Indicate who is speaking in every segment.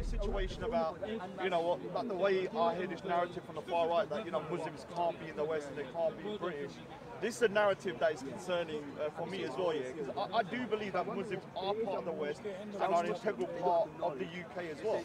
Speaker 1: this situation about, you know, like the way I hear this narrative from the far right that, you know, Muslims can't be in the West and they can't be British. This is a narrative that is concerning for me as well, yeah, because I do believe that Muslims are part of the West and are an integral part of the UK as well.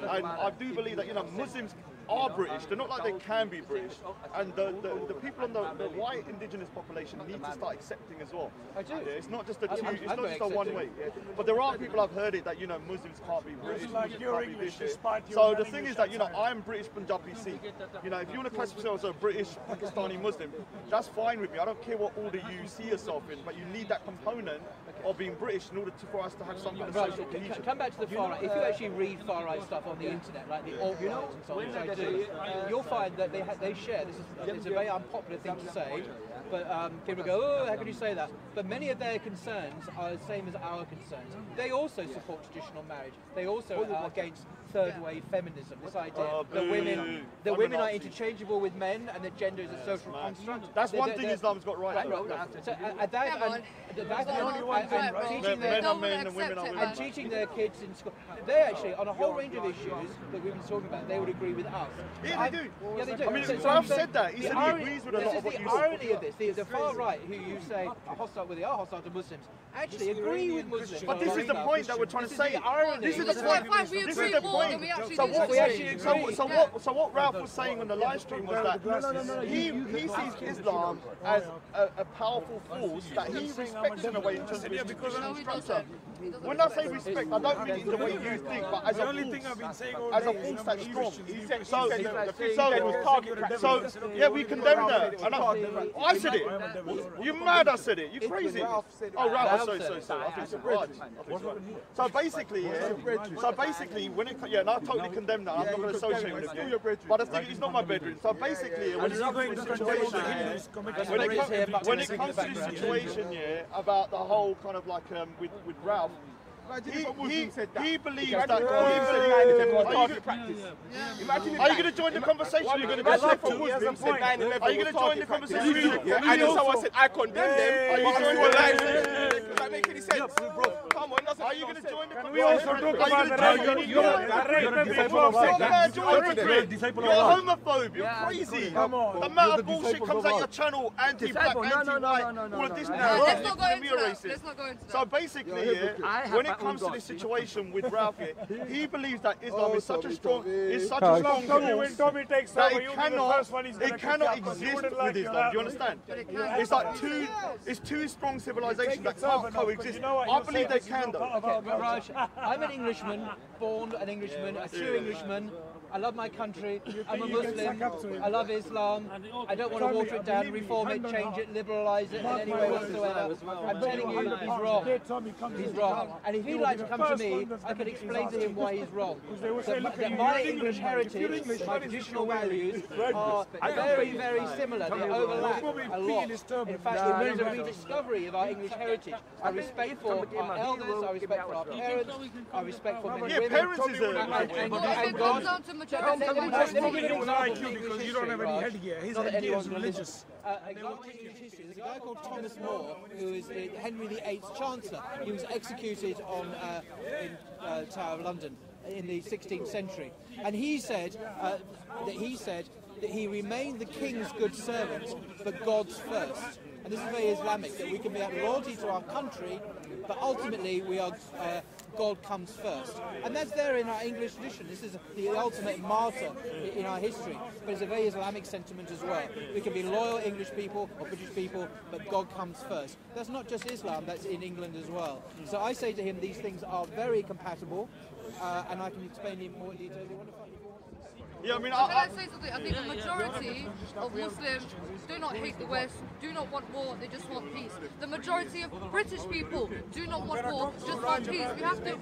Speaker 1: And I do believe that, you know, Muslims are British. They're not like they can be British. And the people on the white indigenous population need to start accepting as well. Yeah, it's not just it's not just a one way. Yeah. But there are people, I've heard it, that, you know, Muslims can't be British. Muslims can't be this. So the thing is that, you know, I'm British Punjabi Sikh. You know, if you want to classify yourself as a British Pakistani Muslim, that's fine with me. I don't care what order you see yourself in, but you need that component of being British in order for us to have some kind of social cohesion.
Speaker 2: Come back to the far right. If you actually read far right stuff on the internet, like the alt-right and so on, which I do, you'll find that they share. It's a very unpopular thing to say, but people go, oh, how could you say that? But many of their concerns are the same as our concerns. They also support traditional marriage. They also are against third-wave feminism. This idea that women are interchangeable with men and that gender is a social construct.
Speaker 1: That's one thing Islam's got right.
Speaker 2: And teaching their kids in school, they actually, on a whole range of issues that we've been talking about, they would agree with us.
Speaker 1: Yeah, they do.
Speaker 2: Yeah, they do.
Speaker 1: I mean, Ralph said that. He said he agrees with a lot of what you said.
Speaker 2: The irony of this, the far right, who you say are hostile to Muslims, actually agree with Muslims.
Speaker 1: But this is the point that we're trying to say. This is the point. This is the point. So what Ralph was saying on the live stream was that he sees Islam as a powerful force that he respects in a way in terms of his traditional structure. When I say respect, I don't mean it in the way you think, but as a force that's strong. So yeah, we condemn that. And I said it. You mad? I said it. You crazy? Oh, Ralph. Sorry. I think it's Raj. So basically, when it and I totally condemn that. I'm not going to associate with it. But the thing is, it's not my bedroom. So basically, when it comes to this situation, yeah, about the whole kind of like with Ralph. He believes that. Are you going to join the conversation? Are you going to go left for Muslims? Are you going to join the conversation?
Speaker 3: I know someone said I condemn them. Are you going to lie? Does that make any sense, bro? Come on, are you going to join the conversation? We also talk about
Speaker 1: You're a homophobe. You're crazy. The amount of bullshit comes out your channel, anti-black, anti-white, all of this now.
Speaker 4: Let's not go into that.
Speaker 1: So basically, when it comes to this situation with Ralph, he believes that Islam is such a strong force that it cannot exist with Islam. Do you understand? It's like two strong civilizations that can't coexist. I believe they can, though.
Speaker 2: Okay, Raj, I'm an Englishman, born an Englishman, a true Englishman. I love my country. I'm a Muslim. I love Islam. I don't want to water it down, reform it, change it, liberalise it in any way whatsoever. I'm telling you, he's wrong. He's wrong. And if he'd like to come to me, I can explain to him why he's wrong. That my English heritage, my traditional values are very, very similar. They overlap a lot. In fact, it means a rediscovery of our English heritage. Our respect for our elders, our respect for our parents, our respect for men and women.
Speaker 1: Parents is
Speaker 2: and God.
Speaker 3: Let me give you an IQ because you don't have any headgear. His headgear is religious.
Speaker 2: There's a guy called Thomas More, who is Henry VIII's Chancellor. He was executed in Tower of London in the 16th century, and he said that he remained the king's good servant, but God's first. And this is very Islamic, that we can be loyalty to our country, but ultimately we are God comes first. And that's there in our English tradition. This is the ultimate martyr in our history. But it's a very Islamic sentiment as well. We can be loyal English people or British people, but God comes first. That's not just Islam, that's in England as well. So I say to him, these things are very compatible, and I can explain in more detail if you want to find it.
Speaker 1: Yeah, I mean,
Speaker 4: Can I say something? I think the majority of Muslims do not hate the West, do not want war, they just want peace. The majority of British people do not want war, just want peace. We have to,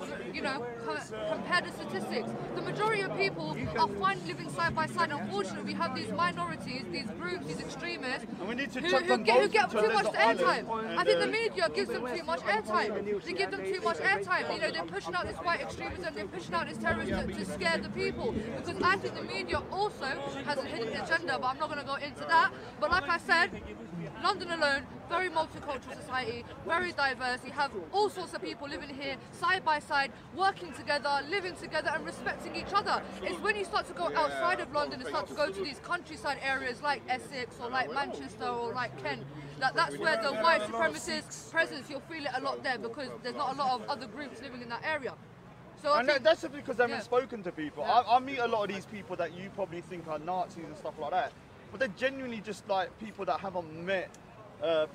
Speaker 4: compare the statistics. The majority of people are fine living side by side. Unfortunately, we have these minorities, these groups, these extremists who get too much airtime. I think the media gives them too much airtime. They give them too much airtime. They're pushing out this white extremism, they're pushing out this terrorism to scare the people. Because I think the media also has a hidden agenda, but I'm not going to go into that. But like I said, London alone, very multicultural society, very diverse. You have all sorts of people living here side by side, working together, living together and respecting each other. It's when you start to go outside of London and start to go to these countryside areas like Essex or like Manchester or like Kent, that's where the white supremacist presence, you'll feel it a lot there because there's not a lot of other groups living in that area. So
Speaker 1: and that's simply because they haven't spoken to people. I meet a lot of these people that you probably think are Nazis and stuff like that, but they're genuinely just like people that haven't met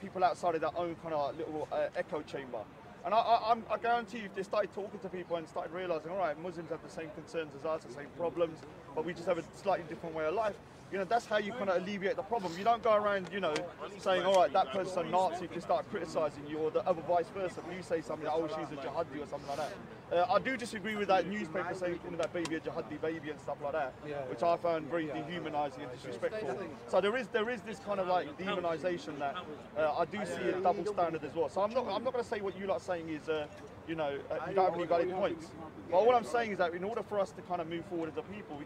Speaker 1: people outside of their own kind of little echo chamber. And I guarantee you, if they started talking to people and started realising, all right, Muslims have the same concerns as us, the same problems, but we just have a slightly different way of life, you know, that's how you kind of alleviate the problem. You don't go around, you know, saying, all right, that person's a Nazi, if you start criticising you, or the other vice versa. When you say something like, oh, she's a jihadi or something like that. I do disagree with that newspaper saying, you know, that baby a jihadi baby and stuff like that, which I found very dehumanising and disrespectful. So there is this kind of like demonisation that I do see a double standard as well. So I'm not going to say what you lot are saying is, you know, you don't have any valid points. But all I'm saying is that in order for us to kind of move forward as a people,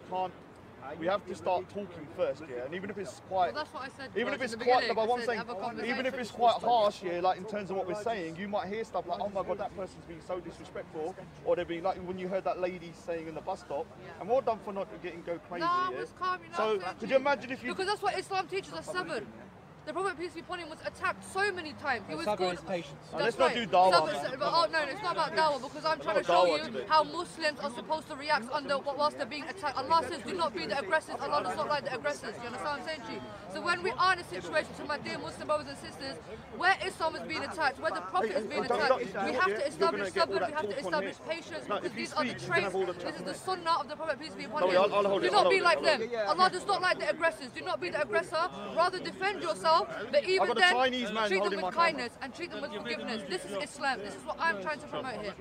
Speaker 1: we have to start talking first, yeah. And even if it's quite,
Speaker 4: well, that's what I said.
Speaker 1: Even if it's quite, no, but what I'm saying, even if it's quite harsh, yeah, like in terms of what we're saying, you might hear stuff like, oh my God, that person's being so disrespectful, or they're being like when you heard that lady saying in the bus stop, and well done for not getting go crazy.
Speaker 4: No, I was calm, you know.
Speaker 1: So could you imagine if you?
Speaker 4: Because that's what Islam teaches us, stubborn. The Prophet, peace be upon him, was attacked so many times. He was called.
Speaker 1: Let's not do dawah.
Speaker 4: Oh no, it's not about dawah because I'm trying to show you how Muslims are supposed to react whilst they're being attacked. Allah says, "Do not be the aggressors." Allah does not like the aggressors. You understand what I'm saying to you? So when we are in a situation, to my dear Muslim brothers and sisters, where Islam is being attacked, where the Prophet is being attacked, we have to establish sabr, we have to establish patience, because these are the traits. This is the sunnah of the Prophet, peace be upon him. Do not be like them. Allah does not like the aggressors. Do not be the aggressor. Rather defend yourself. But even then, treat them with kindness and treat them with forgiveness. This is Islam. This is what I'm trying to promote here.